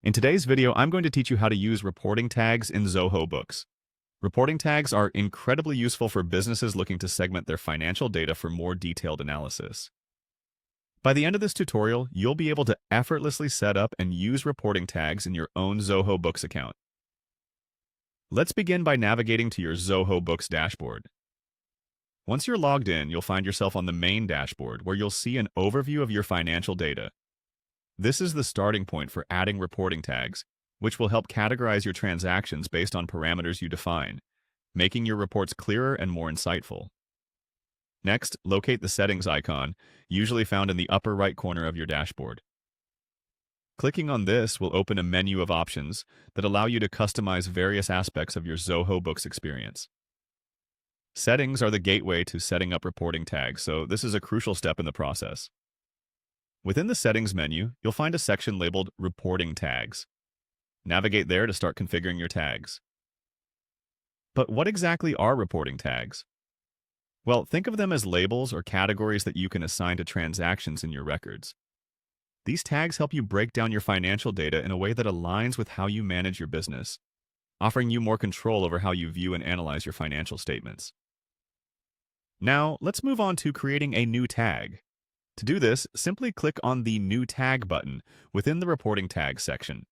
In today's video, I'm going to teach you how to use reporting tags in Zoho Books. Reporting tags are incredibly useful for businesses looking to segment their financial data for more detailed analysis. By the end of this tutorial, you'll be able to effortlessly set up and use reporting tags in your own Zoho Books account. Let's begin by navigating to your Zoho Books dashboard. Once you're logged in, you'll find yourself on the main dashboard where you'll see an overview of your financial data. This is the starting point for adding reporting tags, which will help categorize your transactions based on parameters you define, making your reports clearer and more insightful. Next, locate the settings icon, usually found in the upper right corner of your dashboard. Clicking on this will open a menu of options that allow you to customize various aspects of your Zoho Books experience. Settings are the gateway to setting up reporting tags, so this is a crucial step in the process. Within the Settings menu, you'll find a section labeled Reporting Tags. Navigate there to start configuring your tags. But what exactly are reporting tags? Well, think of them as labels or categories that you can assign to transactions in your records. These tags help you break down your financial data in a way that aligns with how you manage your business, offering you more control over how you view and analyze your financial statements. Now, let's move on to creating a new tag. To do this, simply click on the New Tag button within the Reporting Tags section.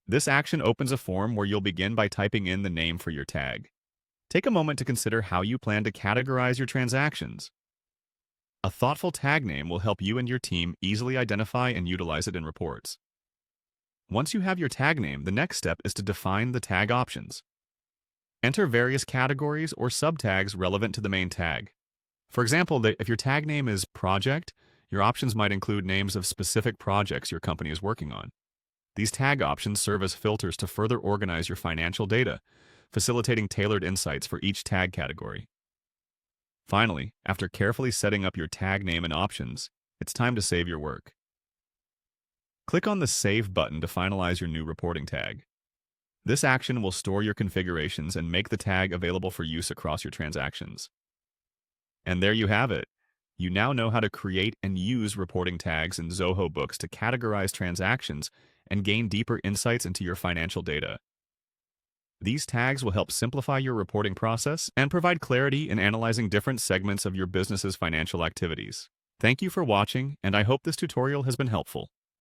This action opens a form where you'll begin by typing in the name for your tag. Take a moment to consider how you plan to categorize your transactions. A thoughtful tag name will help you and your team easily identify and utilize it in reports. Once you have your tag name, the next step is to define the tag options. Enter various categories or subtags relevant to the main tag. For example, if your tag name is Project, your options might include names of specific projects your company is working on. These tag options serve as filters to further organize your financial data, facilitating tailored insights for each tag category. Finally, after carefully setting up your tag name and options, it's time to save your work. Click on the Save button to finalize your new reporting tag. This action will store your configurations and make the tag available for use across your transactions. And there you have it. You now know how to create and use reporting tags in Zoho Books to categorize transactions and gain deeper insights into your financial data. These tags will help simplify your reporting process and provide clarity in analyzing different segments of your business's financial activities. Thank you for watching, and I hope this tutorial has been helpful.